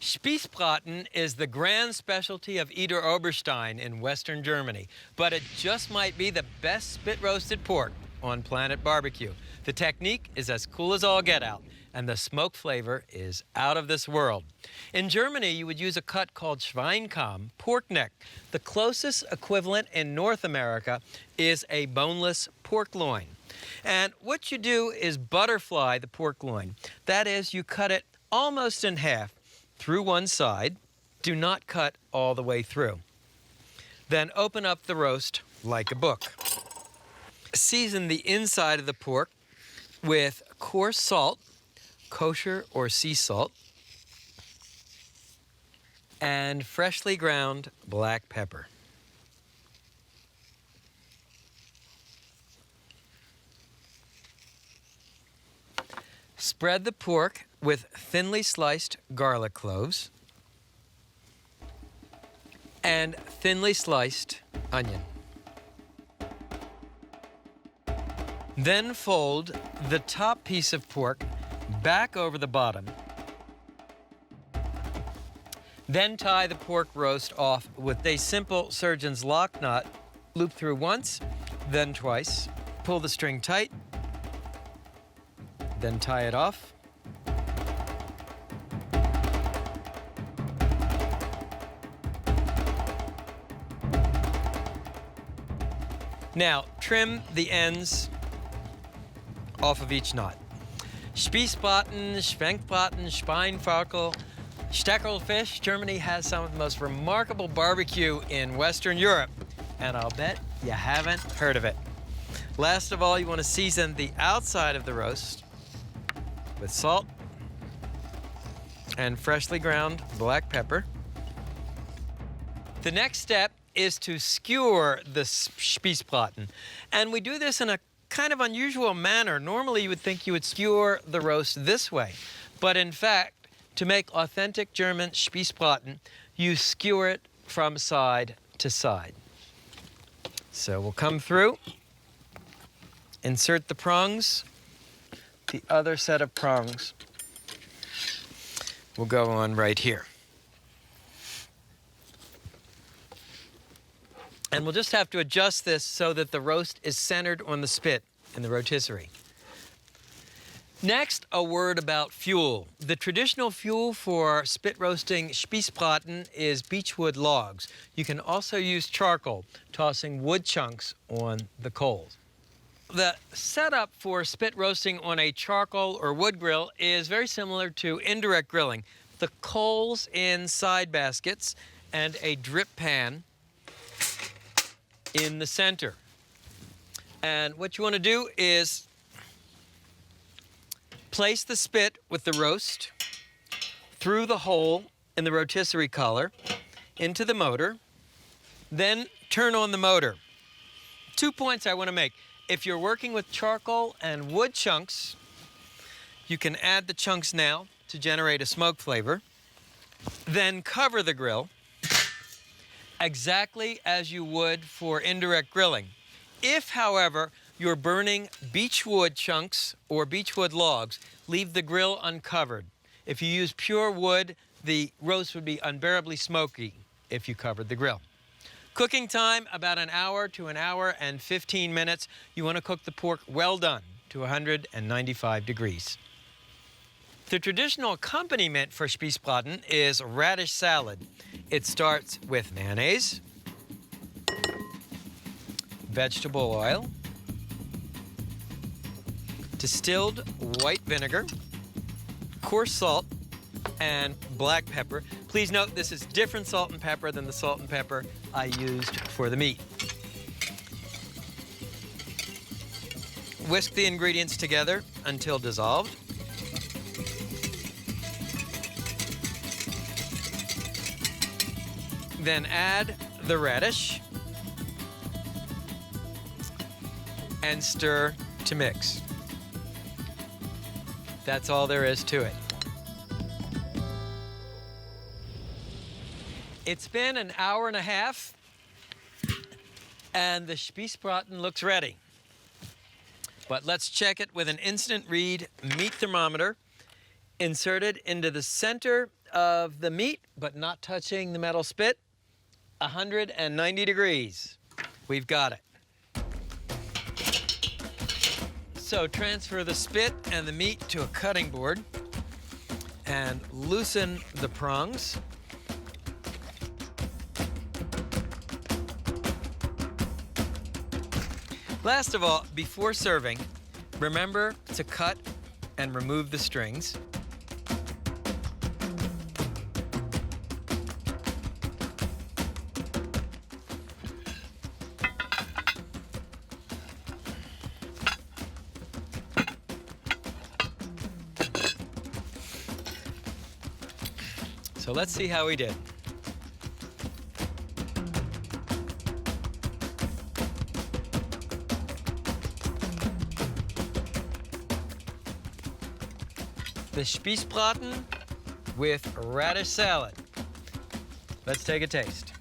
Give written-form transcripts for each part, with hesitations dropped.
Spießbraten is the grand specialty of Eder Oberstein in Western Germany, but it just might be the best spit-roasted pork on Planet Barbecue. The technique is as cool as all get out, and the smoke flavor is out of this world. In Germany, you would use a cut called Schweinkamm, pork neck. The closest equivalent in North America is a boneless pork loin. And what you do is butterfly the pork loin. That is, you cut it almost in half through one side. Do not cut all the way through. Then open up the roast like a book. Season the inside of the pork with coarse salt, kosher or sea salt, and freshly ground black pepper. Spread the pork with thinly sliced garlic cloves and thinly sliced onion. Then fold the top piece of pork back over the bottom. Then tie the pork roast off with a simple surgeon's lock knot. Loop through once, then twice. Pull the string tight, then tie it off. Now, trim the ends off of each knot. Spießbraten, Schwenkbraten, Schweinfarkel, Steckelfish. Germany has some of the most remarkable barbecue in Western Europe, and I'll bet you haven't heard of it. Last of all, you want to season the outside of the roast with salt and freshly ground black pepper. The next step is to skewer the Spießbraten, and we do this in a kind of unusual manner. Normally you would think you would skewer the roast this way, but in fact, to make authentic German Spießbraten, you skewer it from side to side. So we'll come through, insert the prongs, the other set of prongs will go on right here. And we'll just have to adjust this so that the roast is centered on the spit in the rotisserie. Next, a word about fuel. The traditional fuel for spit roasting Spießbraten is beechwood logs. You can also use charcoal, tossing wood chunks on the coals. The setup for spit roasting on a charcoal or wood grill is very similar to indirect grilling. The coals in side baskets and a drip pan in the center. And what you want to do is place the spit with the roast through the hole in the rotisserie collar into the motor, then turn on the motor. 2 points I want to make. If you're working with charcoal and wood chunks, you can add the chunks now to generate a smoke flavor. Then cover the grill exactly as you would for indirect grilling. If, however, you're burning beechwood chunks or beechwood logs, leave the grill uncovered. If you use pure wood, the roast would be unbearably smoky if you covered the grill. Cooking time, about an hour to an hour and 15 minutes. You want to cook the pork well done to 195 degrees. The traditional accompaniment for Spießbraten is radish salad. It starts with mayonnaise, vegetable oil, distilled white vinegar, coarse salt, and black pepper. Please note this is different salt and pepper than the salt and pepper I used for the meat. Whisk the ingredients together until dissolved. Then add the radish and stir to mix. That's all there is to it. It's been an hour and a half, and the Spießbraten looks ready. But let's check it with an instant read meat thermometer. Inserted into the center of the meat, but not touching the metal spit. 190 degrees. We've got it. So transfer the spit and the meat to a cutting board and loosen the prongs. Last of all, before serving, remember to cut and remove the strings. So let's see how we did. The Spießbraten with radish salad. Let's take a taste.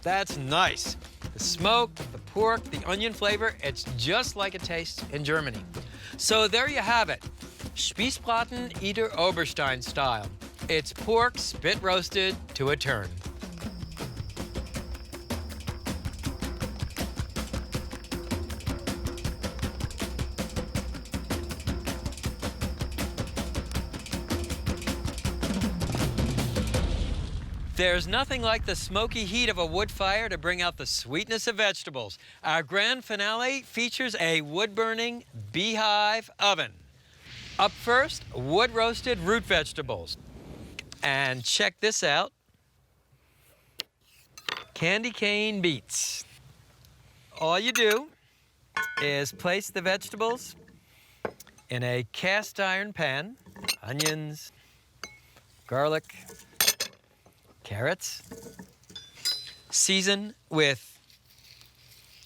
That's nice. The smoke, the pork, the onion flavor, it's just like it tastes in Germany. So there you have it. Spießbraten Eder Oberstein style. It's pork spit roasted to a turn. There's nothing like the smoky heat of a wood fire to bring out the sweetness of vegetables. Our grand finale features a wood-burning beehive oven. Up first, wood-roasted root vegetables. And check this out. Candy cane beets. All you do is place the vegetables in a cast iron pan. Onions, garlic, carrots. Season with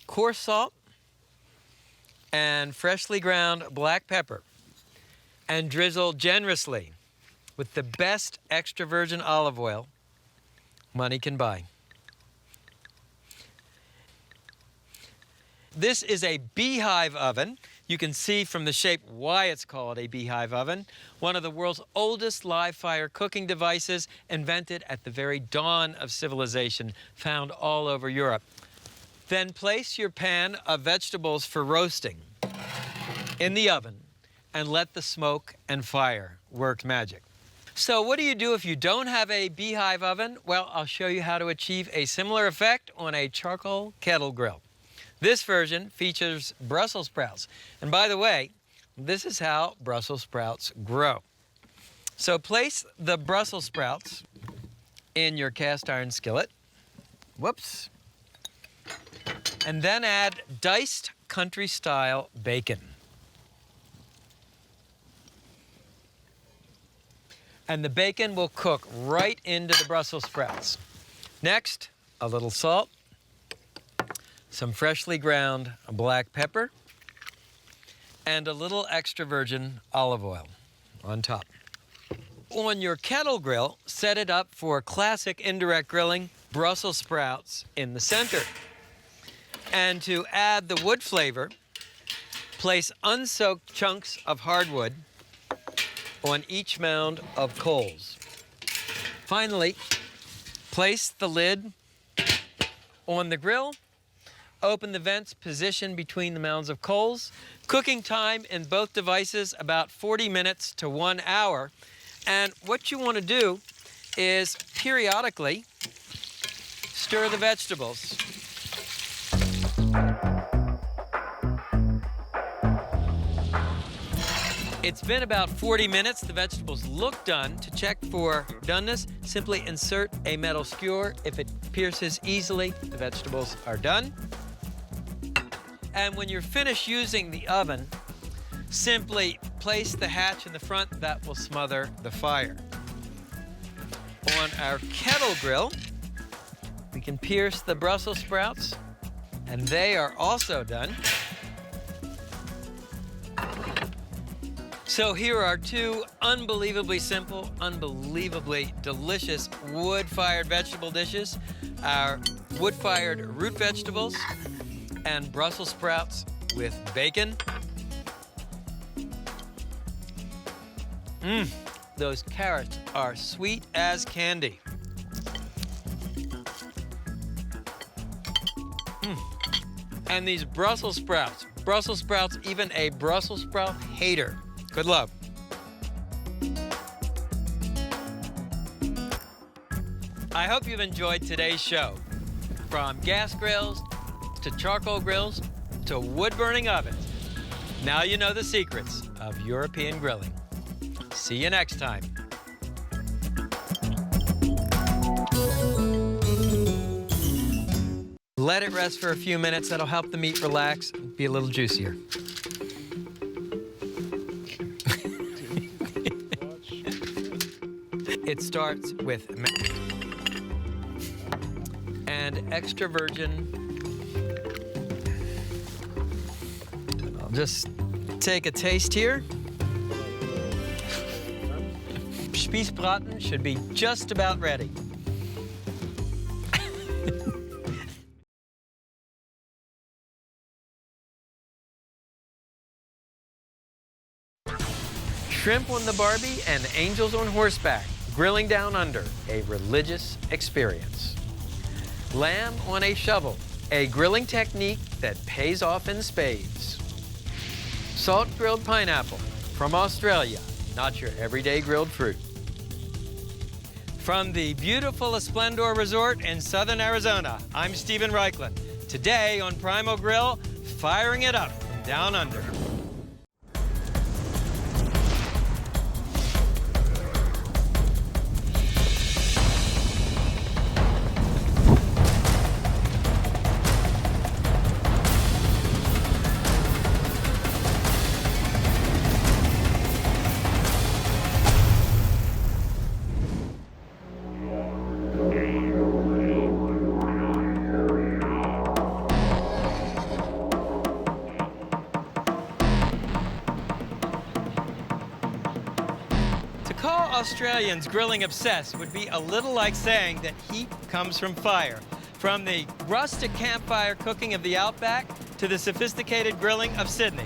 coarse salt and freshly ground black pepper. And drizzle generously with the best extra virgin olive oil money can buy. This is a beehive oven. You can see from the shape why it's called a beehive oven. One of the world's oldest live fire cooking devices, invented at the very dawn of civilization, found all over Europe. Then place your pan of vegetables for roasting in the oven and let the smoke and fire work magic. So what do you do if you don't have a beehive oven? Well, I'll show you how to achieve a similar effect on a charcoal kettle grill. This version features Brussels sprouts. And by the way, this is how Brussels sprouts grow. So place the Brussels sprouts in your cast iron skillet. Whoops. And then add diced country-style bacon. And the bacon will cook right into the Brussels sprouts. Next, a little salt, some freshly ground black pepper, and a little extra virgin olive oil on top. On your kettle grill, set it up for classic indirect grilling, Brussels sprouts in the center. And to add the wood flavor, place unsoaked chunks of hardwood on each mound of coals. Finally, place the lid on the grill. Open the vents positioned between the mounds of coals. Cooking time in both devices about 40 minutes to 1 hour. And what you want to do is periodically stir the vegetables. It's been about 40 minutes. The vegetables look done. To check for doneness, simply insert a metal skewer. If it pierces easily, the vegetables are done. And when you're finished using the oven, simply place the hatch in the front. That will smother the fire. On our kettle grill, we can pierce the Brussels sprouts, and they are also done. So here are two unbelievably simple, unbelievably delicious wood-fired vegetable dishes. Our wood-fired root vegetables and Brussels sprouts with bacon. Those carrots are sweet as candy. And these Brussels sprouts, even a Brussels sprout hater could love. I hope you've enjoyed today's show. From gas grills to charcoal grills to wood-burning ovens, now you know the secrets of European grilling. See you next time. Let it rest for a few minutes. That'll help the meat relax and be a little juicier. It starts with and extra virgin. I'll just take a taste here. Spießbraten should be just about ready. Shrimp on the Barbie and angels on horseback, grilling down under, a religious experience. Lamb on a shovel, a grilling technique that pays off in spades. Salt grilled pineapple from Australia, not your everyday grilled fruit. From the beautiful Esplendor Resort in southern Arizona, I'm Stephen Reichland. Today on Primal Grill, firing it up from down under. To call Australians grilling obsessed would be a little like saying that heat comes from fire. From the rustic campfire cooking of the Outback to the sophisticated grilling of Sydney.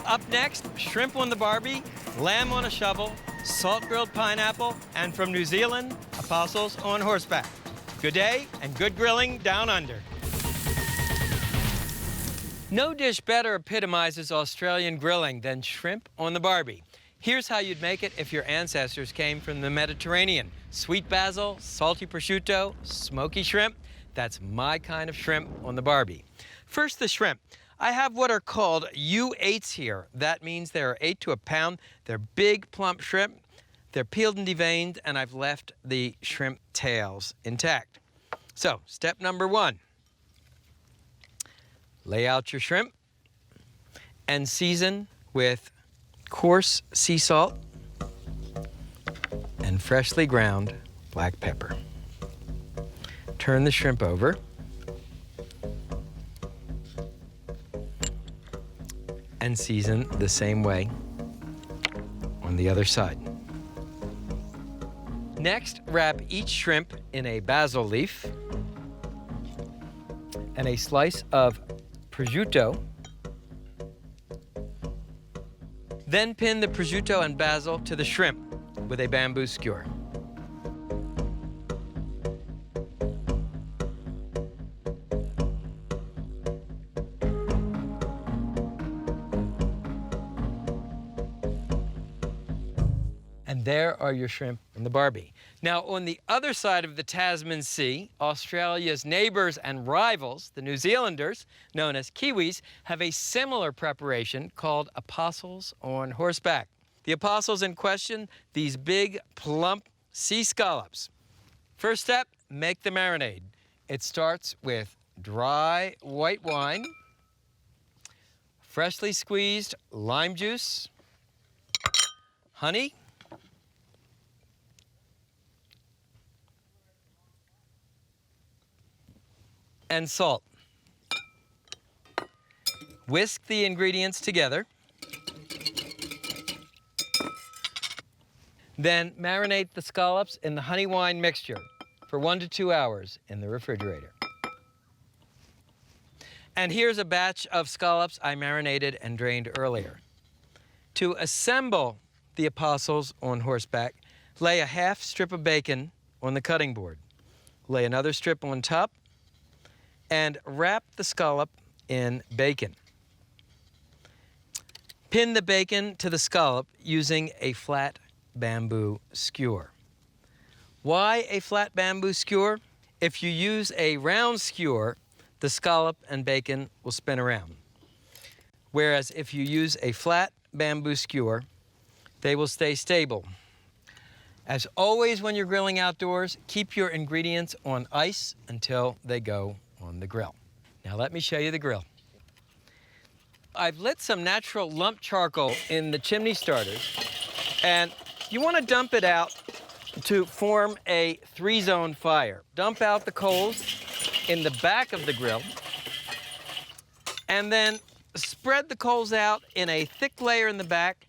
Up next, shrimp on the Barbie, lamb on a shovel, salt grilled pineapple, and from New Zealand, apostles on horseback. Good day and good grilling down under. No dish better epitomizes Australian grilling than shrimp on the Barbie. Here's how you'd make it if your ancestors came from the Mediterranean. Sweet basil, salty prosciutto, smoky shrimp. That's my kind of shrimp on the Barbie. First, the shrimp. I have what are called U8s here. That means there are 8 to a pound. They're big, plump shrimp. They're peeled and deveined, and I've left the shrimp tails intact. So, step number 1. Lay out your shrimp and season with coarse sea salt and freshly ground black pepper. Turn the shrimp over. And season the same way on the other side. Next, wrap each shrimp in a basil leaf and a slice of prosciutto. Then pin the prosciutto and basil to the shrimp with a bamboo skewer. And there are your shrimp on the Barbie. Now, on the other side of the Tasman Sea, Australia's neighbors and rivals, the New Zealanders, known as Kiwis, have a similar preparation called apostles on horseback. The apostles in question, these big, plump sea scallops. First step, make the marinade. It starts with dry white wine, freshly squeezed lime juice, honey, and salt. Whisk the ingredients together. Then marinate the scallops in the honey wine mixture for 1 to 2 hours in the refrigerator. And here's a batch of scallops I marinated and drained earlier. To assemble the apostles on horseback, lay a half strip of bacon on the cutting board. Lay another strip on top and wrap the scallop in bacon. Pin the bacon to the scallop using a flat bamboo skewer. Why a flat bamboo skewer? If you use a round skewer, the scallop and bacon will spin around. Whereas if you use a flat bamboo skewer, they will stay stable. As always when you're grilling outdoors, keep your ingredients on ice until they go on the grill. Now let me show you the grill. I've lit some natural lump charcoal in the chimney starters, and you want to dump it out to form a 3-zone fire. Dump out the coals in the back of the grill, and then spread the coals out in a thick layer in the back.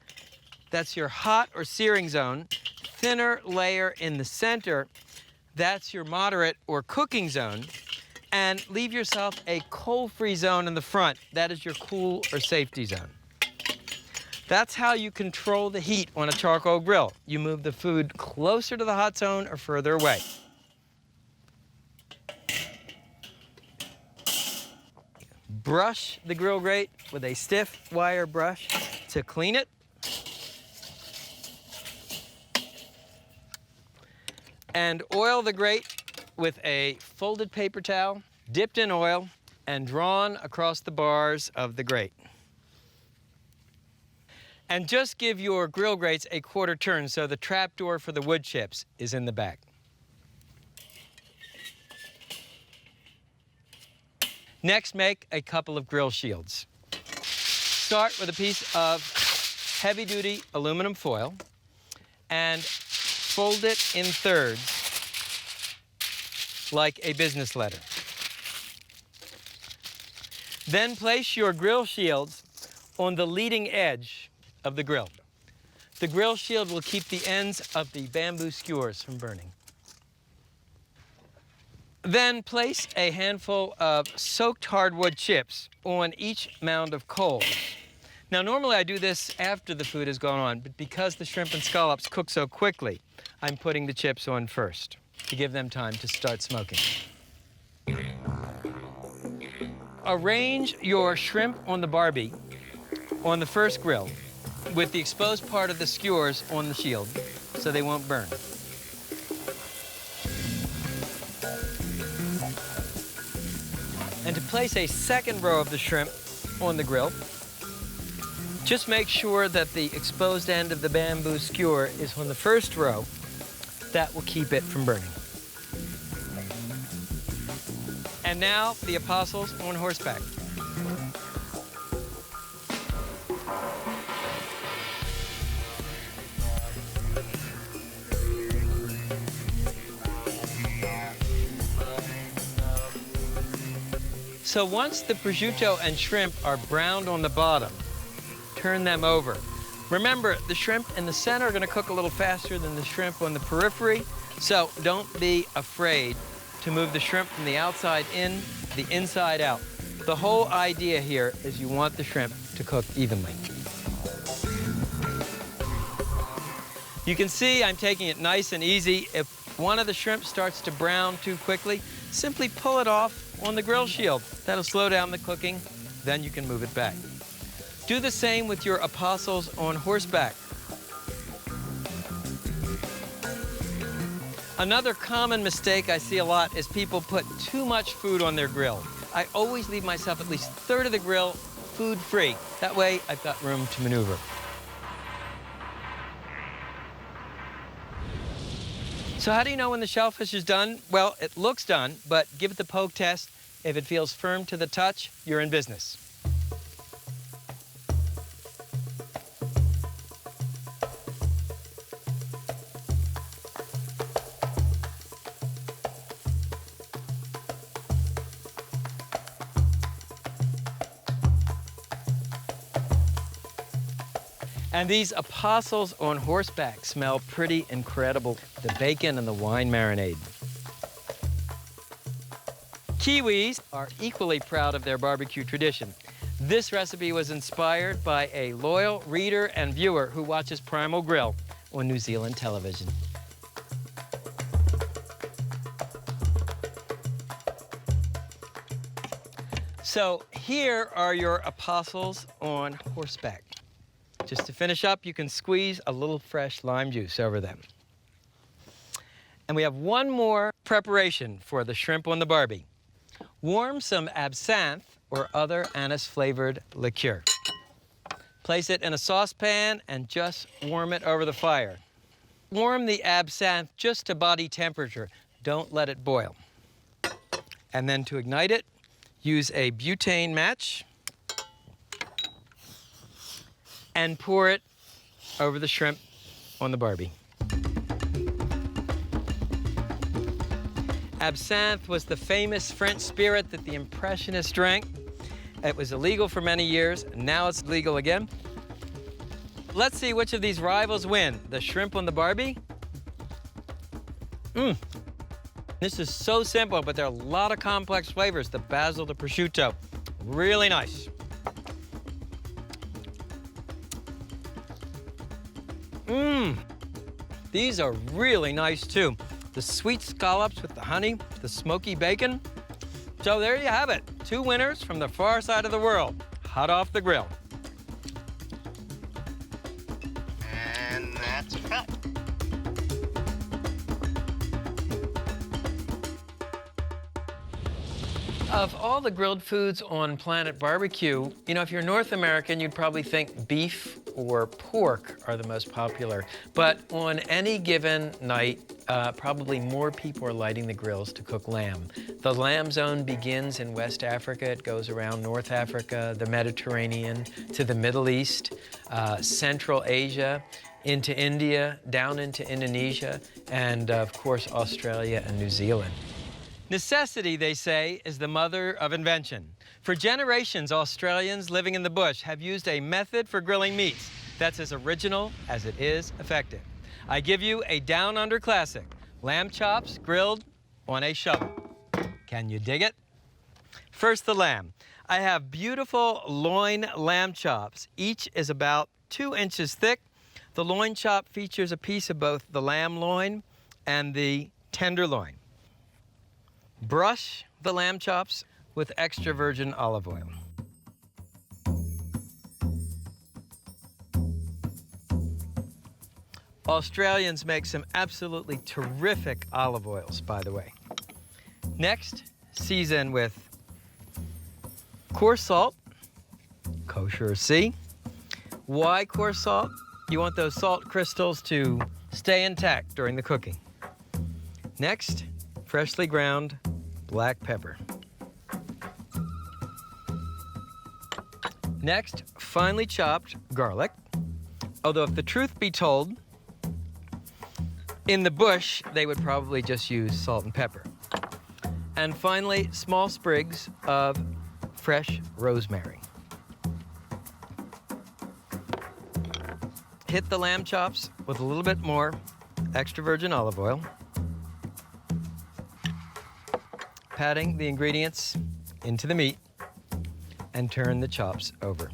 That's your hot or searing zone. Thinner layer in the center. That's your moderate or cooking zone. And leave yourself a coal-free zone in the front. That is your cool or safety zone. That's how you control the heat on a charcoal grill. You move the food closer to the hot zone or further away. Brush the grill grate with a stiff wire brush to clean it. And oil the grate with a folded paper towel, dipped in oil, and drawn across the bars of the grate. And just give your grill grates a quarter turn so the trapdoor for the wood chips is in the back. Next, make a couple of grill shields. Start with a piece of heavy-duty aluminum foil and fold it in thirds like a business letter. Then place your grill shields on the leading edge of the grill. The grill shield will keep the ends of the bamboo skewers from burning. Then place a handful of soaked hardwood chips on each mound of coals. Now, normally I do this after the food has gone on, but because the shrimp and scallops cook so quickly, I'm putting the chips on first to give them time to start smoking. Arrange your shrimp on the barbie on the first grill with the exposed part of the skewers on the shield so they won't burn. And to place a second row of the shrimp on the grill, just make sure that the exposed end of the bamboo skewer is on the first row. That will keep it from burning. And now, the apostles on horseback. So once the prosciutto and shrimp are browned on the bottom, turn them over. Remember, the shrimp in the center are going to cook a little faster than the shrimp on the periphery, so don't be afraid to move the shrimp from the outside in, the inside out. The whole idea here is you want the shrimp to cook evenly. You can see I'm taking it nice and easy. If one of the shrimp starts to brown too quickly, simply pull it off on the grill shield. That'll slow down the cooking, then you can move it back. Do the same with your apostles on horseback. Another common mistake I see a lot is people put too much food on their grill. I always leave myself at least a third of the grill food-free. That way, I've got room to maneuver. So how do you know when the shellfish is done? Well, it looks done, but give it the poke test. If it feels firm to the touch, you're in business. And these apostles on horseback smell pretty incredible. The bacon and the wine marinade. Kiwis are equally proud of their barbecue tradition. This recipe was inspired by a loyal reader and viewer who watches Primal Grill on New Zealand television. So here are your apostles on horseback. Just to finish up, you can squeeze a little fresh lime juice over them. And we have one more preparation for the shrimp on the Barbie. Warm some absinthe or other anise-flavored liqueur. Place it in a saucepan and just warm it over the fire. Warm the absinthe just to body temperature. Don't let it boil. And then to ignite it, use a butane match and pour it over the shrimp on the Barbie. Absinthe was the famous French spirit that the Impressionists drank. It was illegal for many years, now it's legal again. Let's see which of these rivals win. The shrimp on the Barbie? This is so simple, but there are a lot of complex flavors. The basil, the prosciutto, really nice. These are really nice too. The sweet scallops with the honey, the smoky bacon. So there you have it. Two winners from the far side of the world, hot off the grill. And that's a cut. Of all the grilled foods on Planet Barbecue, you know, if you're North American, you'd probably think beef or pork are the most popular. But on any given night, probably more people are lighting the grills to cook lamb. The lamb zone begins in West Africa. It goes around North Africa, the Mediterranean, to the Middle East, Central Asia, into India, down into Indonesia, and of course, Australia and New Zealand. Necessity, they say, is the mother of invention. For generations, Australians living in the bush have used a method for grilling meats that's as original as it is effective. I give you a down-under classic, lamb chops grilled on a shovel. Can you dig it? First, the lamb. I have beautiful loin lamb chops. Each is about 2 inches thick. The loin chop features a piece of both the lamb loin and the tenderloin. Brush the lamb chops with extra virgin olive oil. Australians make some absolutely terrific olive oils, by the way. Next, season with coarse salt, kosher C. Why coarse salt? You want those salt crystals to stay intact during the cooking. Next, freshly ground black pepper. Next, finely chopped garlic. Although if the truth be told, in the bush, they would probably just use salt and pepper. And finally, small sprigs of fresh rosemary. Hit the lamb chops with a little bit more extra virgin olive oil. Patting the ingredients into the meat and turn the chops over.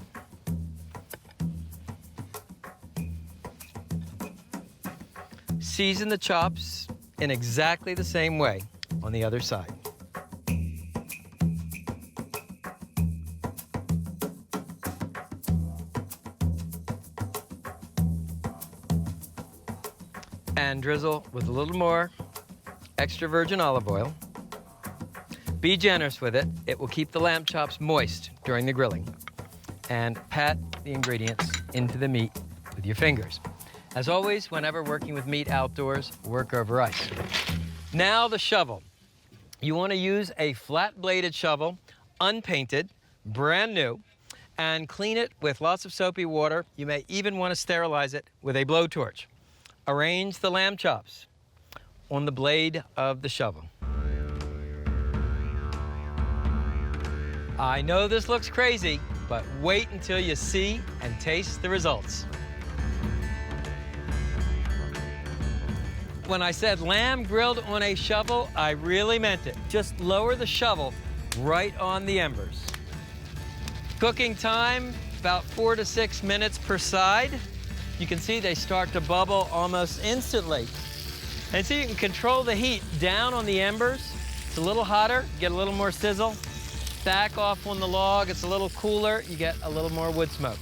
Season the chops in exactly the same way on the other side. And drizzle with a little more extra virgin olive oil. Be generous with it. It will keep the lamb chops moist during the grilling. And pat the ingredients into the meat with your fingers. As always, whenever working with meat outdoors, work over ice. Now the shovel. You want to use a flat-bladed shovel, unpainted, brand new, and clean it with lots of soapy water. You may even want to sterilize it with a blowtorch. Arrange the lamb chops on the blade of the shovel. I know this looks crazy, but wait until you see and taste the results. when I said lamb grilled on a shovel, I really meant it. Just lower the shovel right on the embers. Cooking time, about 4 to 6 minutes per side. You can see they start to bubble almost instantly. And see, you can control the heat down on the embers. It's a little hotter, get a little more sizzle. Back off on the log, it's a little cooler, you get a little more wood smoke.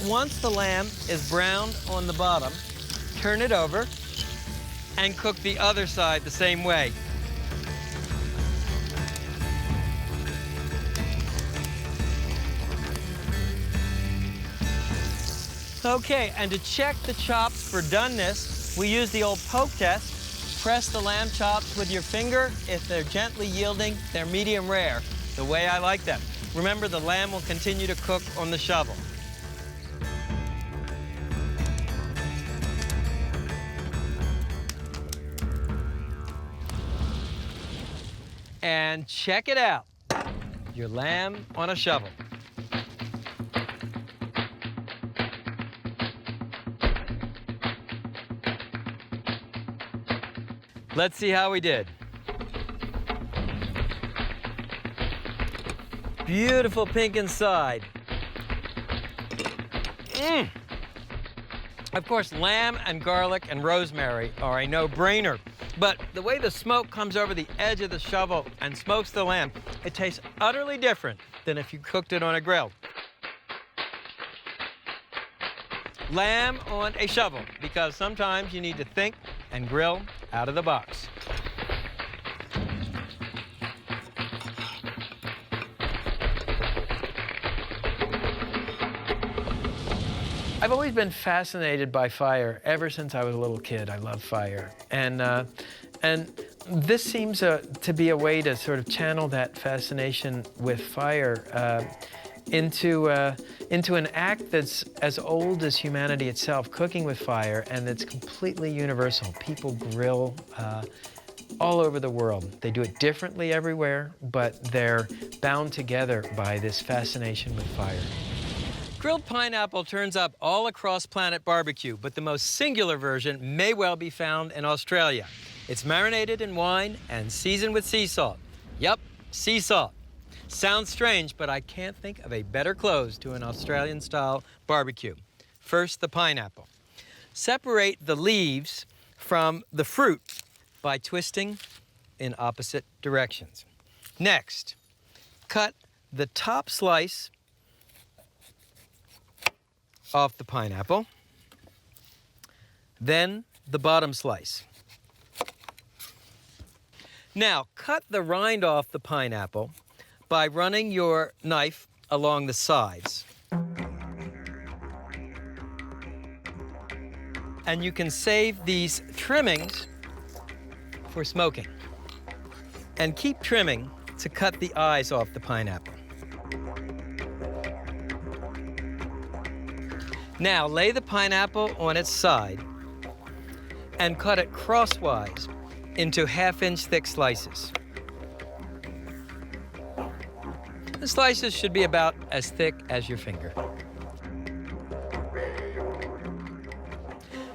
Once the lamb is browned on the bottom, turn it over and cook the other side the same way. Okay, and to check the chops for doneness, we use the old poke test. Press the lamb chops with your finger. If they're gently yielding, they're medium rare, the way I like them. Remember, the lamb will continue to cook on the shovel. And check it out, your lamb on a shovel. Let's see how we did. Beautiful pink inside. Of course, lamb and garlic and rosemary are a no-brainer. But the way the smoke comes over the edge of the shovel and smokes the lamb, it tastes utterly different than if you cooked it on a grill. Lamb on a shovel, because sometimes you need to think and grill out of the box. I've always been fascinated by fire ever since I was a little kid. I love fire. And this seems to be a way to sort of channel that fascination with fire into an act that's as old as humanity itself, cooking with fire, and it's completely universal. People grill all over the world. They do it differently everywhere, but they're bound together by this fascination with fire. Grilled pineapple turns up all across Planet Barbecue, but the most singular version may well be found in Australia. It's marinated in wine and seasoned with sea salt. Yup, sea salt. Sounds strange, but I can't think of a better close to an Australian-style barbecue. First, the pineapple. Separate the leaves from the fruit by twisting in opposite directions. Next, cut the top slice off the pineapple, then the bottom slice. Now, cut the rind off the pineapple by running your knife along the sides. And you can save these trimmings for smoking. And keep trimming to cut the eyes off the pineapple. Now, lay the pineapple on its side and cut it crosswise into half-inch thick slices. The slices should be about as thick as your finger.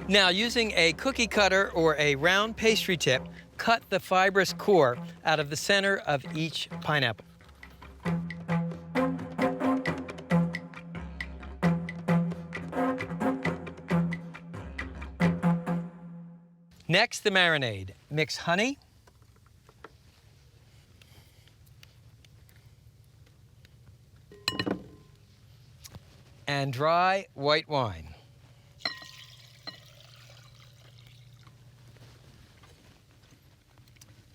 Now, using a cookie cutter or a round pastry tip, cut the fibrous core out of the center of each pineapple. Next, the marinade. Mix honey, and dry white wine.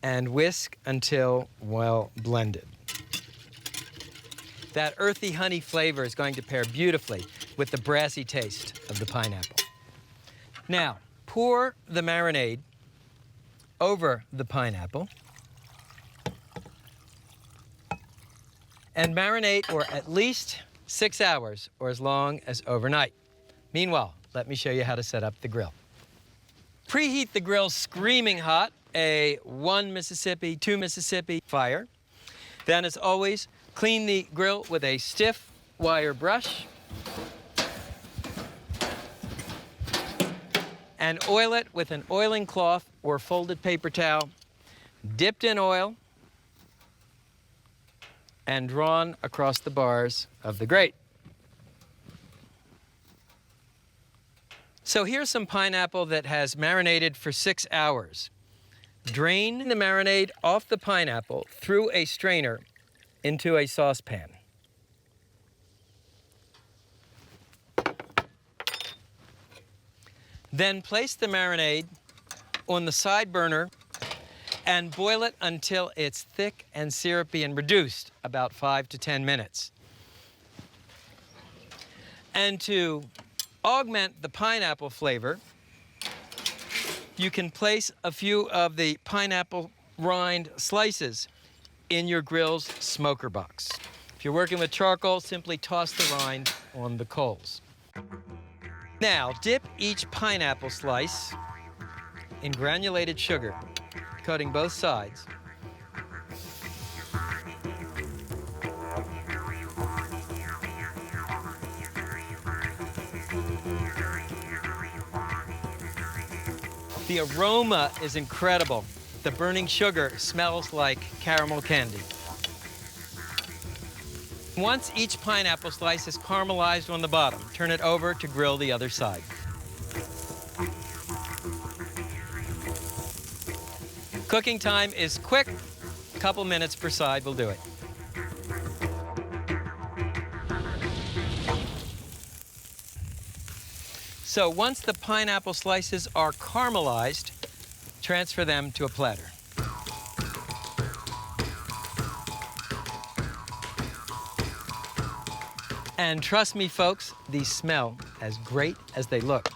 And whisk until well blended. That earthy honey flavor is going to pair beautifully with the brassy taste of the pineapple. Now, pour the marinade over the pineapple and marinate for at least 6 hours or as long as overnight. Meanwhile, let me show you how to set up the grill. Preheat the grill screaming hot, a 1 Mississippi, 2 Mississippi fire. Then, as always, Clean the grill with a stiff wire brush and oil it with an oiling cloth or folded paper towel, dipped in oil and drawn across the bars of the grate. So here's some pineapple that has marinated for 6 hours. Drain the marinade off the pineapple through a strainer into a saucepan. Then place the marinade on the side burner and boil it until it's thick and syrupy and reduced, about 5 to 10 minutes. And to augment the pineapple flavor, you can place a few of the pineapple rind slices in your grill's smoker box. If you're working with charcoal, simply toss the rind on the coals. Now, dip each pineapple slice in granulated sugar, coating both sides. The aroma is incredible. The burning sugar smells like caramel candy. Once each pineapple slice is caramelized on the bottom, turn it over to grill the other side. Cooking time is quick. A couple minutes per side will do it. So once the pineapple slices are caramelized, transfer them to a platter. And trust me, folks, these smell as great as they look.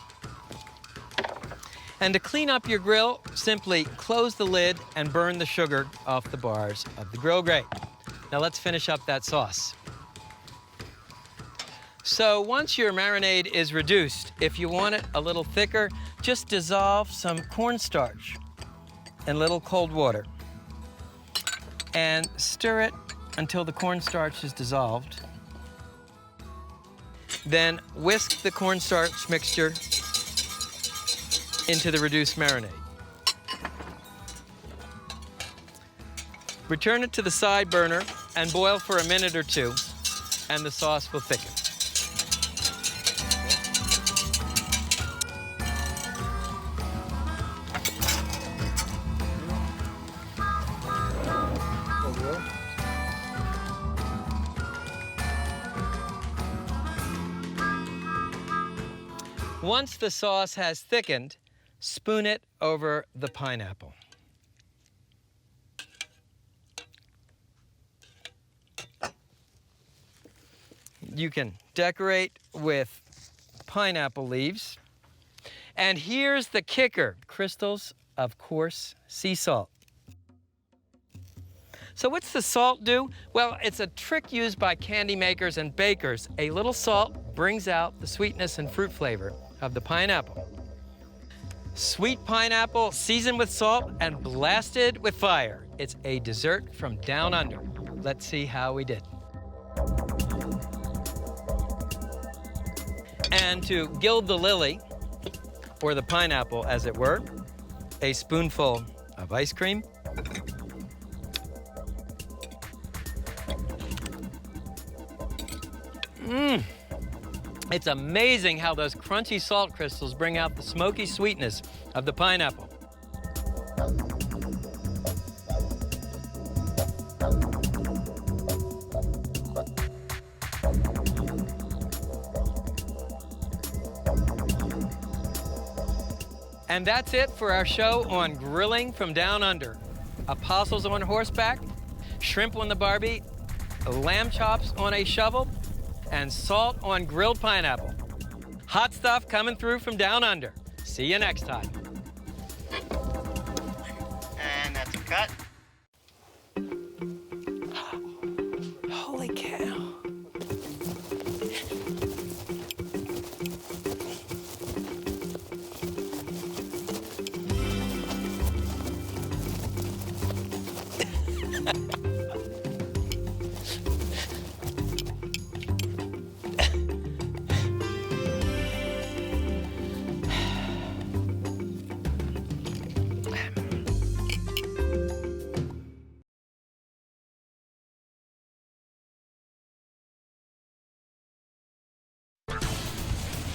And to clean up your grill, simply close the lid and burn the sugar off the bars of the grill grate. Now let's finish up that sauce. So once your marinade is reduced, if you want it a little thicker, just dissolve some cornstarch in a little cold water and stir it until the cornstarch is dissolved. Then whisk the cornstarch mixture into the reduced marinade. Return it to the side burner and boil for a minute or two, and the sauce will thicken. Once the sauce has thickened, spoon it over the pineapple. You can decorate with pineapple leaves. And here's the kicker, crystals of coarse sea salt. So what's the salt do? Well, it's a trick used by candy makers and bakers. A little salt brings out the sweetness and fruit flavor of the pineapple. Sweet pineapple seasoned with salt and blasted with fire. It's a dessert from down under. Let's see how we did. And to gild the lily, or the pineapple as it were, a spoonful of ice cream. It's amazing how those crunchy salt crystals bring out the smoky sweetness of the pineapple. And that's it for our show on grilling from down under. Apostles on horseback, shrimp on the barbie, lamb chops on a shovel, and salt on grilled pineapple. Hot stuff coming through from down under. See you next time. And that's a cut. Holy cow.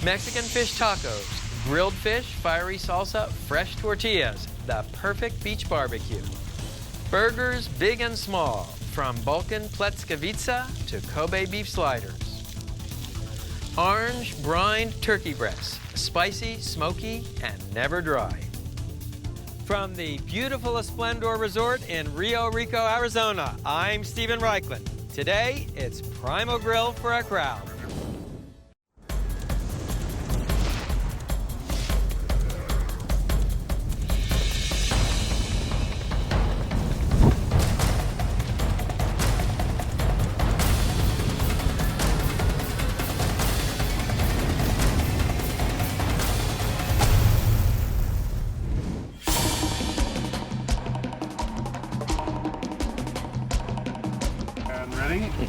Mexican fish tacos, grilled fish, fiery salsa, fresh tortillas, the perfect beach barbecue. Burgers big and small, from Balkan Pletzkowitza to Kobe beef sliders. Orange brined turkey breasts, spicy, smoky, and never dry. From the beautiful Esplendor Resort in Rio Rico, Arizona, I'm Stephen Reichland. Today, it's Primal Grill for a crowd.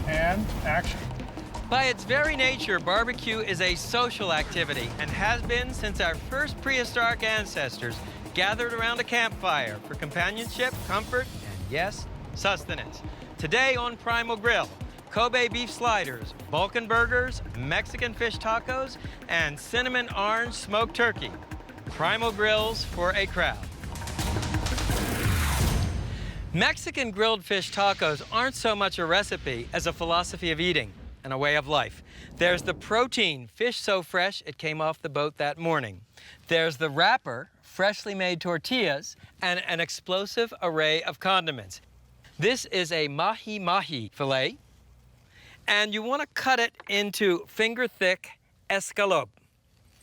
And action. By its very nature, barbecue is a social activity and has been since our first prehistoric ancestors gathered around a campfire for companionship, comfort, and yes, sustenance. Today on Primal Grill, Kobe beef sliders, Balkan burgers, Mexican fish tacos, and cinnamon orange smoked turkey. Primal Grills for a crowd. Mexican grilled fish tacos aren't so much a recipe as a philosophy of eating and a way of life. There's the protein, fish so fresh it came off the boat that morning. There's the wrapper, freshly made tortillas, and an explosive array of condiments. This is a mahi-mahi filet, and you want to cut it into finger-thick escalope,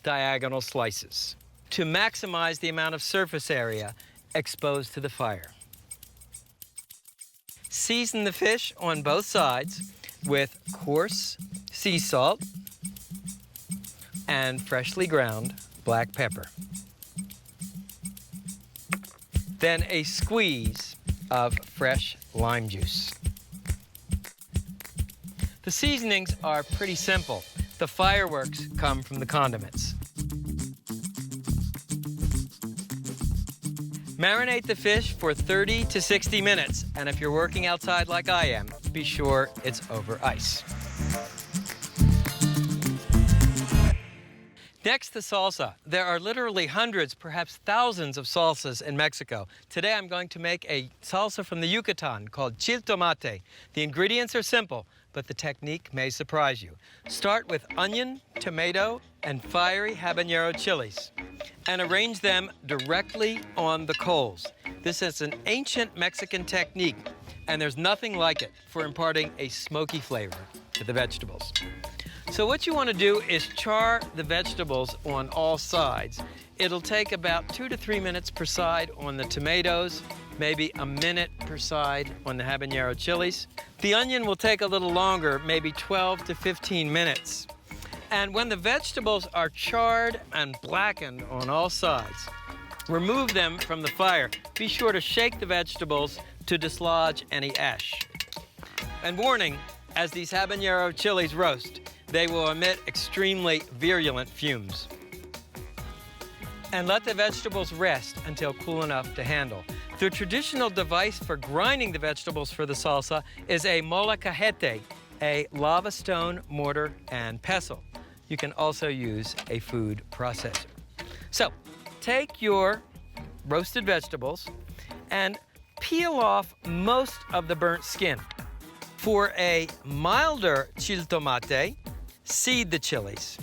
diagonal slices, to maximize the amount of surface area exposed to the fire. Season the fish on both sides with coarse sea salt and freshly ground black pepper. Then a squeeze of fresh lime juice. The seasonings are pretty simple. The fireworks come from the condiments. Marinate the fish for 30 to 60 minutes, and if you're working outside like I am, be sure it's over ice. Next, the salsa. There are literally hundreds, perhaps thousands of salsas in Mexico. Today I'm going to make a salsa from the Yucatan called chiltomate. The ingredients are simple, but the technique may surprise you. Start with onion, tomato, and fiery habanero chilies, and arrange them directly on the coals. This is an ancient Mexican technique, and there's nothing like it for imparting a smoky flavor to the vegetables. So what you want to do is char the vegetables on all sides. It'll take about 2 to 3 minutes per side on the tomatoes, maybe a minute per side on the habanero chilies. The onion will take a little longer, maybe 12 to 15 minutes. And when the vegetables are charred and blackened on all sides, remove them from the fire. Be sure to shake the vegetables to dislodge any ash. And warning, as these habanero chilies roast, they will emit extremely virulent fumes. And let the vegetables rest until cool enough to handle. The traditional device for grinding the vegetables for the salsa is a molcajete, a lava stone mortar and pestle. You can also use a food processor. So, take your roasted vegetables and peel off most of the burnt skin. For a milder chiltomate, seed the chilies.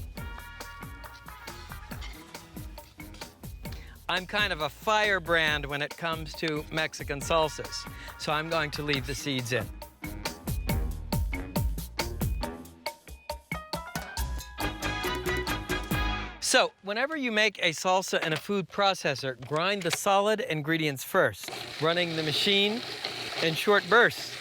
I'm kind of a firebrand when it comes to Mexican salsas, so I'm going to leave the seeds in. So, whenever you make a salsa in a food processor, grind the solid ingredients first, running the machine in short bursts.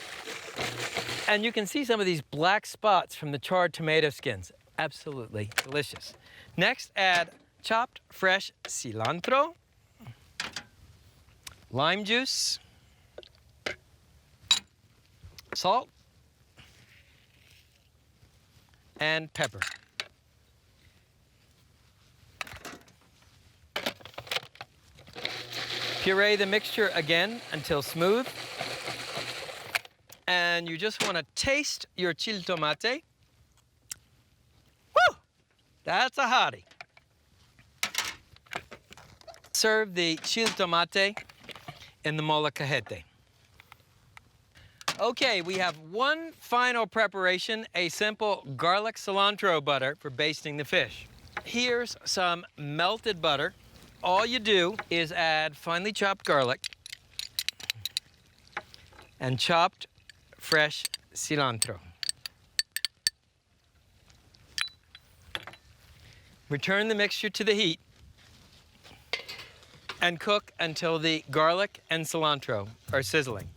And you can see some of these black spots from the charred tomato skins. Absolutely delicious. Next, add chopped fresh cilantro, lime juice, salt, and pepper. Puree the mixture again until smooth. And you just want to taste your chiltomate. Woo! That's a hottie. Serve the chile tomate in the molcajete. Okay, we have one final preparation, a simple garlic cilantro butter for basting the fish. Here's some melted butter. All you do is add finely chopped garlic and chopped fresh cilantro. Return the mixture to the heat and cook until the garlic and cilantro are sizzling.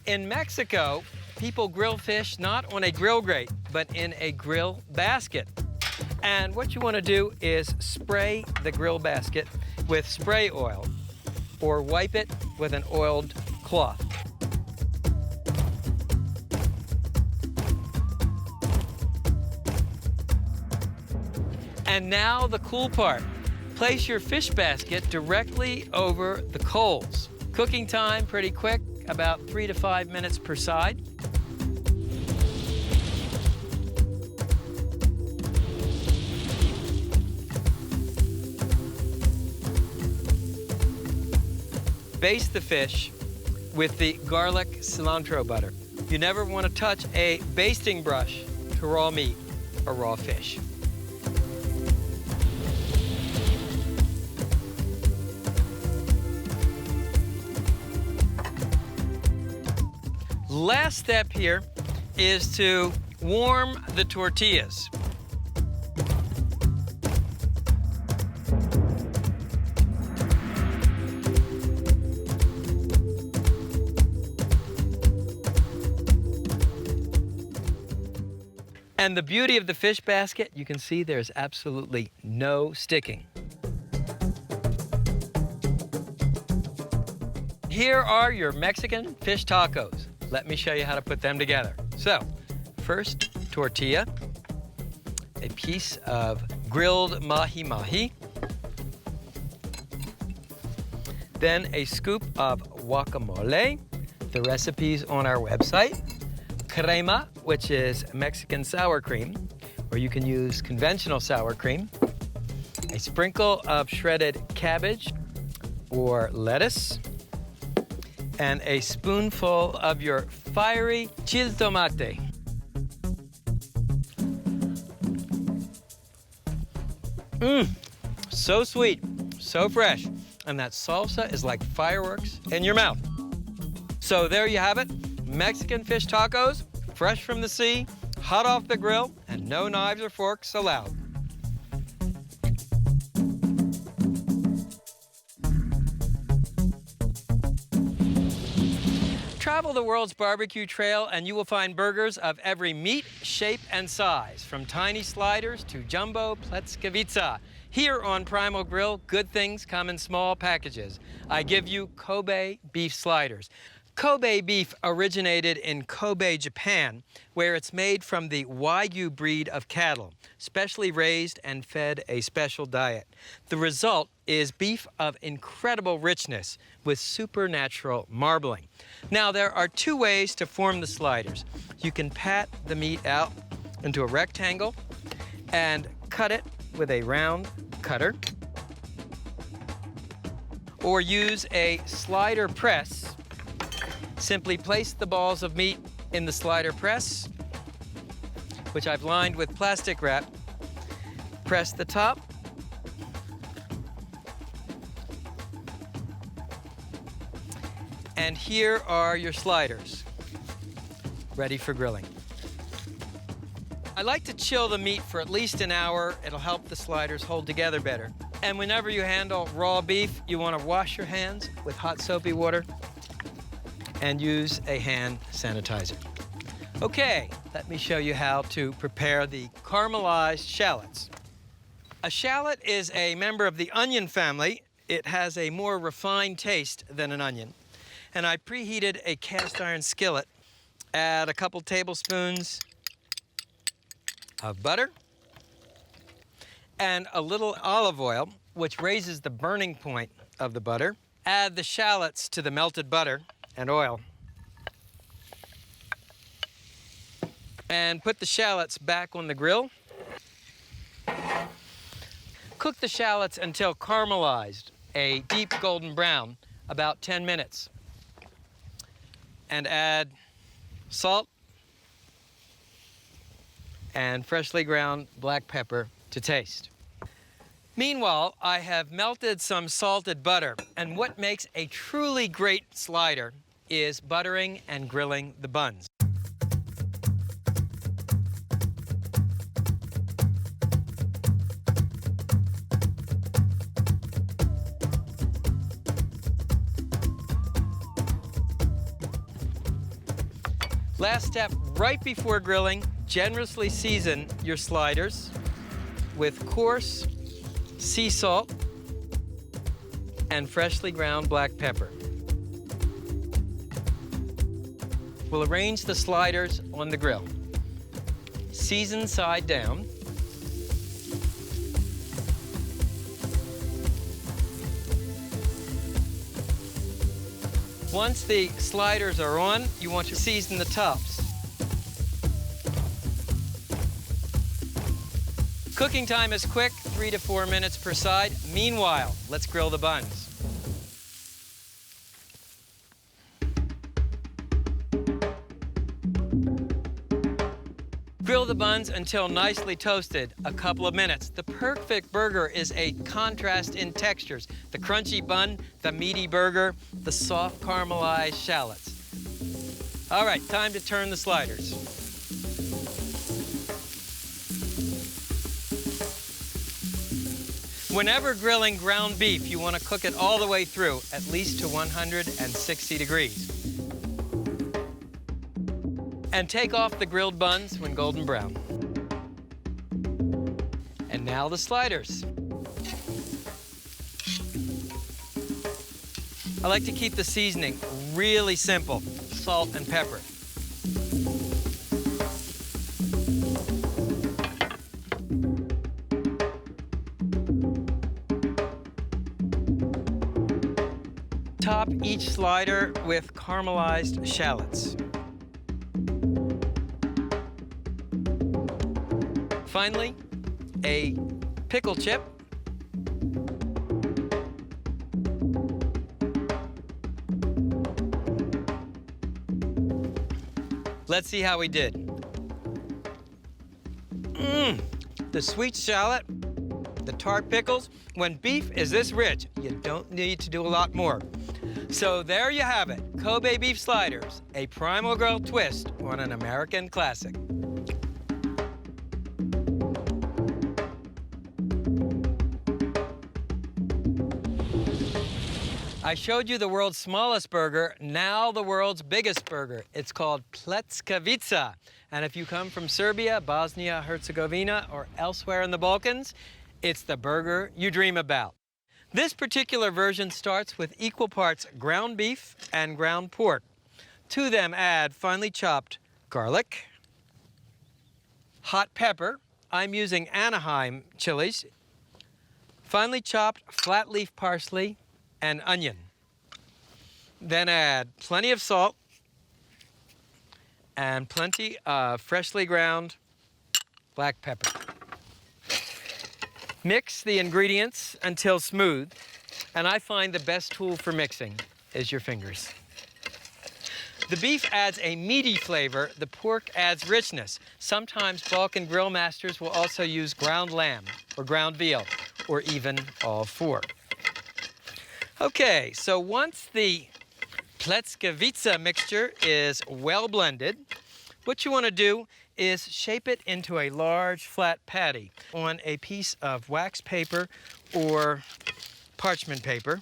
In Mexico, people grill fish not on a grill grate, but in a grill basket. And what you want to do is spray the grill basket with spray oil or wipe it with an oiled cloth. And now the cool part. Place your fish basket directly over the coals. Cooking time pretty quick, about 3 to 5 minutes per side. Baste the fish with the garlic cilantro butter. You never want to touch a basting brush to raw meat or raw fish. Last step here is to warm the tortillas. And the beauty of the fish basket, you can see there's absolutely no sticking. Here are your Mexican fish tacos. Let me show you how to put them together. So, first, tortilla, a piece of grilled mahi-mahi, then a scoop of guacamole, the recipe's on our website, crema, which is Mexican sour cream, or you can use conventional sour cream, a sprinkle of shredded cabbage or lettuce, and a spoonful of your fiery chile tomate. So sweet, so fresh, and that salsa is like fireworks in your mouth. So there you have it, Mexican fish tacos, fresh from the sea, hot off the grill, and no knives or forks allowed. Travel the world's barbecue trail and you will find burgers of every meat, shape, and size, from tiny sliders to jumbo pletzkowitza. Here on Primal Grill, good things come in small packages. I give you Kobe beef sliders. Kobe beef originated in Kobe, Japan, where it's made from the Wagyu breed of cattle, specially raised and fed a special diet. The result is beef of incredible richness with supernatural marbling. Now, there are two ways to form the sliders. You can pat the meat out into a rectangle and cut it with a round cutter, or use a slider press. Simply place the balls of meat in the slider press, which I've lined with plastic wrap. Press the top. And here are your sliders, ready for grilling. I like to chill the meat for at least an hour. It'll help the sliders hold together better. And whenever you handle raw beef, you want to wash your hands with hot soapy water and use a hand sanitizer. Okay, let me show you how to prepare the caramelized shallots. A shallot is a member of the onion family. It has a more refined taste than an onion. And I preheated a cast iron skillet. Add a couple tablespoons of butter and a little olive oil, which raises the burning point of the butter. Add the shallots to the melted butter and oil. And put the shallots back on the grill Cook the shallots until caramelized, a deep golden brown, about 10 minutes. And add salt and freshly ground black pepper to taste. Meanwhile, I have melted some salted butter, and what makes a truly great slider is buttering and grilling the buns. Last step, right before grilling, generously season your sliders with coarse sea salt and freshly ground black pepper. We'll arrange the sliders on the grill. Season side down. Once the sliders are on, you want to season the tops. Cooking time is quick, 3 to 4 minutes per side. Meanwhile, let's grill the buns. Grill the buns until nicely toasted, a couple of minutes. The perfect burger is a contrast in textures. The crunchy bun, the meaty burger, the soft caramelized shallots. All right, time to turn the sliders. Whenever grilling ground beef, you want to cook it all the way through, at least to 160 degrees. And take off the grilled buns when golden brown. And now the sliders. I like to keep the seasoning really simple, salt and pepper. Top each slider with caramelized shallots. Finally, a pickle chip. Let's see how we did. The sweet shallot, the tart pickles. When beef is this rich, you don't need to do a lot more. So there you have it, Kobe beef sliders, a Primal Grill twist on an American classic. I showed you the world's smallest burger, now the world's biggest burger. It's called Pleckavica. And if you come from Serbia, Bosnia, Herzegovina, or elsewhere in the Balkans, it's the burger you dream about. This particular version starts with equal parts ground beef and ground pork. To them add finely chopped garlic, hot pepper. I'm using Anaheim chilies, finely chopped flat leaf parsley, and onion. Then add plenty of salt and plenty of freshly ground black pepper. Mix the ingredients until smooth, and I find the best tool for mixing is your fingers. The beef adds a meaty flavor, the pork adds richness. Sometimes Balkan grill masters will also use ground lamb or ground veal, or even all four. Okay, so once the Pleckavica mixture is well blended, what you want to do is shape it into a large flat patty on a piece of wax paper or parchment paper.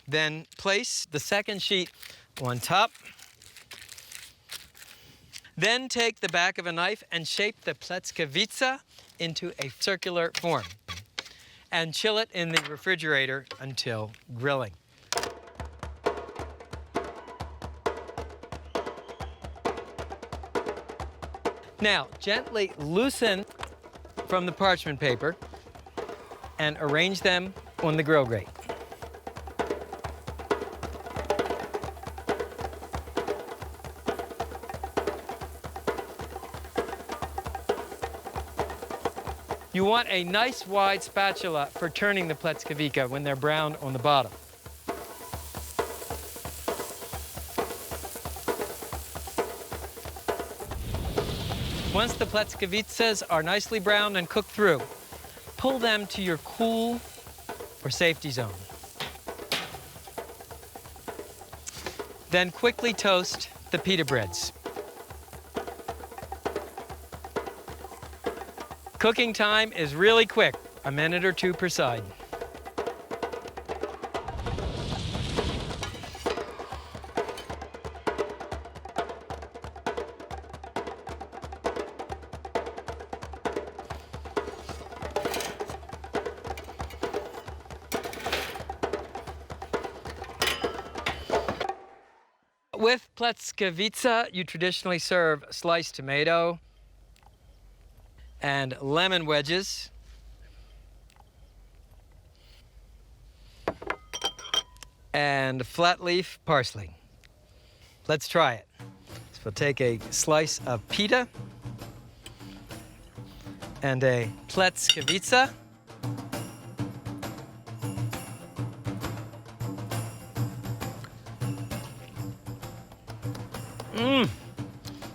Then place the second sheet on top. Then take the back of a knife and shape the Pleckavica into a circular form and chill it in the refrigerator until grilling. Now, gently loosen from the parchment paper and arrange them on the grill grate. You want a nice wide spatula for turning the pleckowicza when they're brown on the bottom. Once the pleckowicas are nicely browned and cooked through, pull them to your cool or safety zone. Then quickly toast the pita breads. Cooking time is really quick, a minute or two per side. With pleckowicza, you traditionally serve sliced tomato and lemon wedges, and flat leaf parsley. Let's try it. So we'll take a slice of pita and a pleckowicza.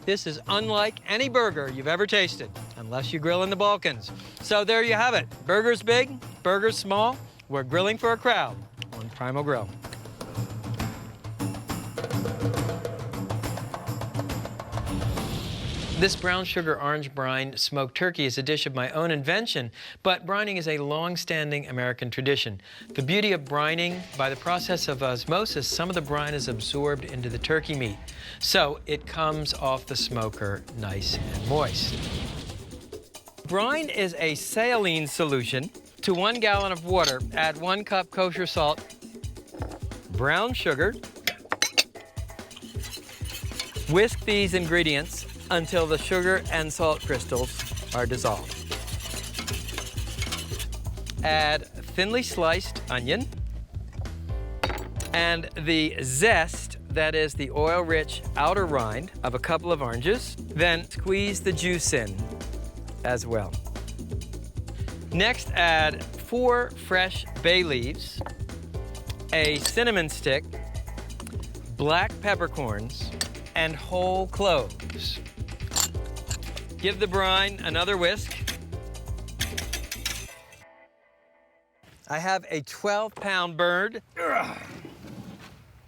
This is unlike any burger you've ever tasted, unless you grill in the Balkans. So there you have it. Burgers big, burgers small. We're grilling for a crowd on Primal Grill. This brown sugar orange brine smoked turkey is a dish of my own invention, but brining is a long-standing American tradition. The beauty of brining, by the process of osmosis, some of the brine is absorbed into the turkey meat, so it comes off the smoker nice and moist. Brine is a saline solution. To 1 gallon of water, add 1 cup kosher salt, brown sugar. Whisk these ingredients until the sugar and salt crystals are dissolved. Add thinly sliced onion and the zest, that is the oil-rich outer rind of a couple of oranges. Then squeeze the juice in as well. Next, add 4 fresh bay leaves, a cinnamon stick, black peppercorns, and whole cloves. Give the brine another whisk. I have a 12-pound bird.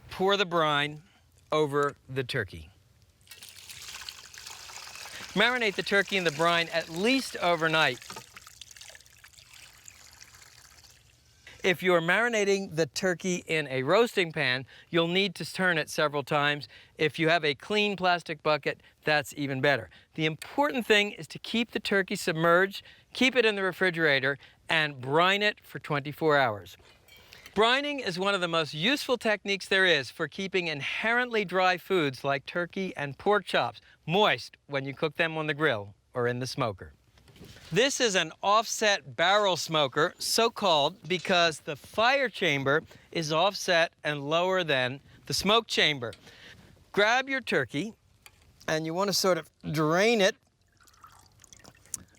Pour the brine over the turkey. Marinate the turkey in the brine at least overnight. If you're marinating the turkey in a roasting pan, you'll need to turn it several times. If you have a clean plastic bucket, that's even better. The important thing is to keep the turkey submerged, keep it in the refrigerator, and brine it for 24 hours. Brining is one of the most useful techniques there is for keeping inherently dry foods like turkey and pork chops moist when you cook them on the grill or in the smoker. This is an offset barrel smoker, so-called because the fire chamber is offset and lower than the smoke chamber. Grab your turkey, and you want to sort of drain it.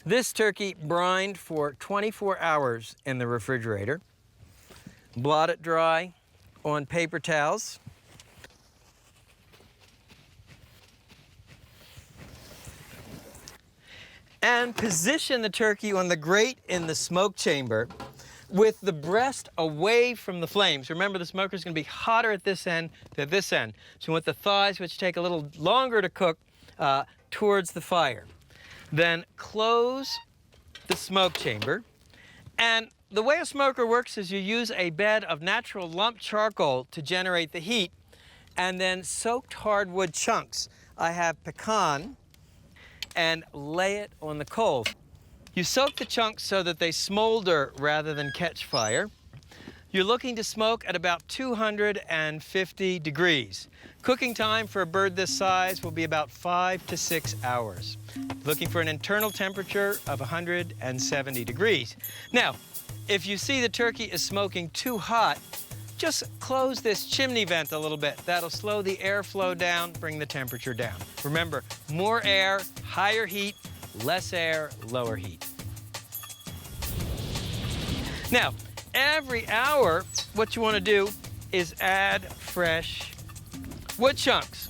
This turkey brined for 24 hours in the refrigerator. Blot it dry on paper towels. And position the turkey on the grate in the smoke chamber with the breast away from the flames. Remember, the smoker is going to be hotter at this end than this end. So you want the thighs, which take a little longer to cook, towards the fire. Then close the smoke chamber. And the way a smoker works is you use a bed of natural lump charcoal to generate the heat, and then soaked hardwood chunks. I have pecan, and lay it on the coals. You soak the chunks so that they smolder rather than catch fire. You're looking to smoke at about 250 degrees. Cooking time for a bird this size will be about 5 to 6 hours. Looking for an internal temperature of 170 degrees. Now, if you see the turkey is smoking too hot, just close this chimney vent a little bit. That'll slow the airflow down, bring the temperature down. Remember, more air, higher heat, less air, lower heat. Now, every hour, what you want to do is add fresh wood chunks.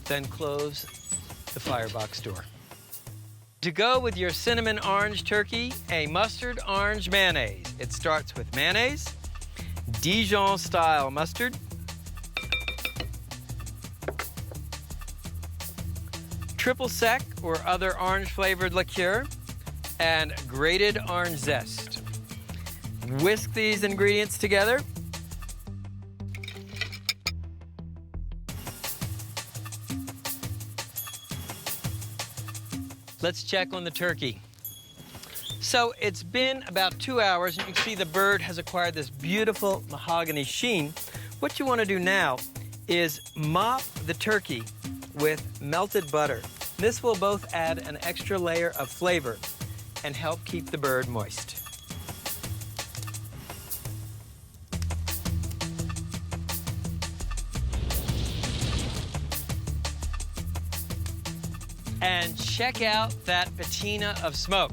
Then close the firebox door. To go with your cinnamon orange turkey, a mustard orange mayonnaise. It starts with mayonnaise, Dijon style mustard, triple sec or other orange flavored liqueur, and grated orange zest. Whisk these ingredients together. Let's check on the turkey. So it's been about 2 hours, and you can see the bird has acquired this beautiful mahogany sheen. What you want to do now is mop the turkey with melted butter. This will both add an extra layer of flavor and help keep the bird moist. And check out that patina of smoke.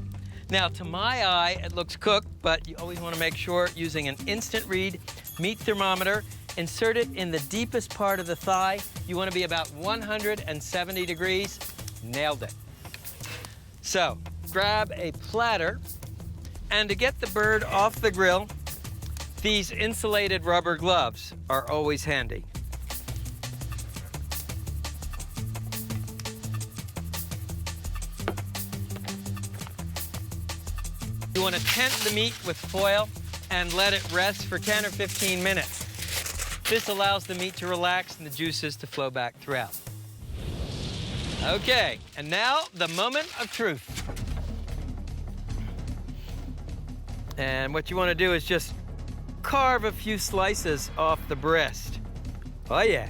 Now, to my eye, it looks cooked, but you always want to make sure using an instant read meat thermometer, insert it in the deepest part of the thigh. You want to be about 170 degrees. Nailed it. So, grab a platter, and to get the bird off the grill, these insulated rubber gloves are always handy. You want to tent the meat with foil and let it rest for 10 or 15 minutes. This allows the meat to relax and the juices to flow back throughout. Okay, and now the moment of truth. And what you want to do is just carve a few slices off the breast. Oh yeah.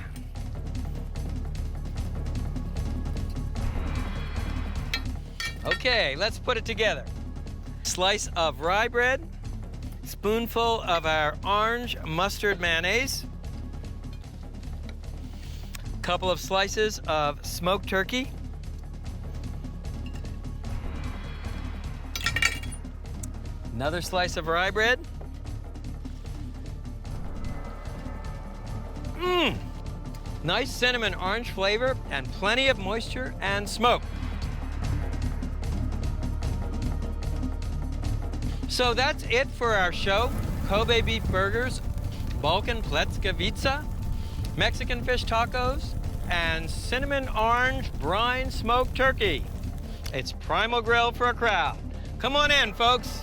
Okay, let's put it together. Slice of rye bread, spoonful of our orange mustard mayonnaise, couple of slices of smoked turkey, another slice of rye bread, nice cinnamon orange flavor and plenty of moisture and smoke. So that's it for our show. Kobe beef burgers, Balkan pletska, Mexican fish tacos, and cinnamon orange brine smoked turkey. It's Primal Grill for a crowd. Come on in, folks.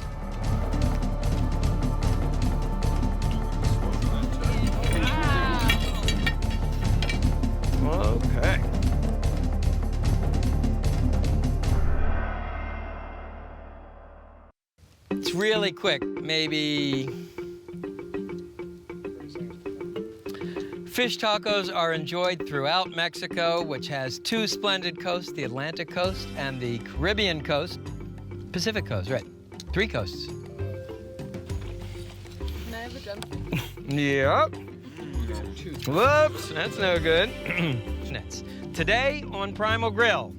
Okay. It's really quick, maybe. Fish tacos are enjoyed throughout Mexico, which has two splendid coasts, the Atlantic coast and the Caribbean coast. Pacific coast, right. 3 coasts. Can I have a drum? Yep. Whoops, that's no good. Today on Primal Grill,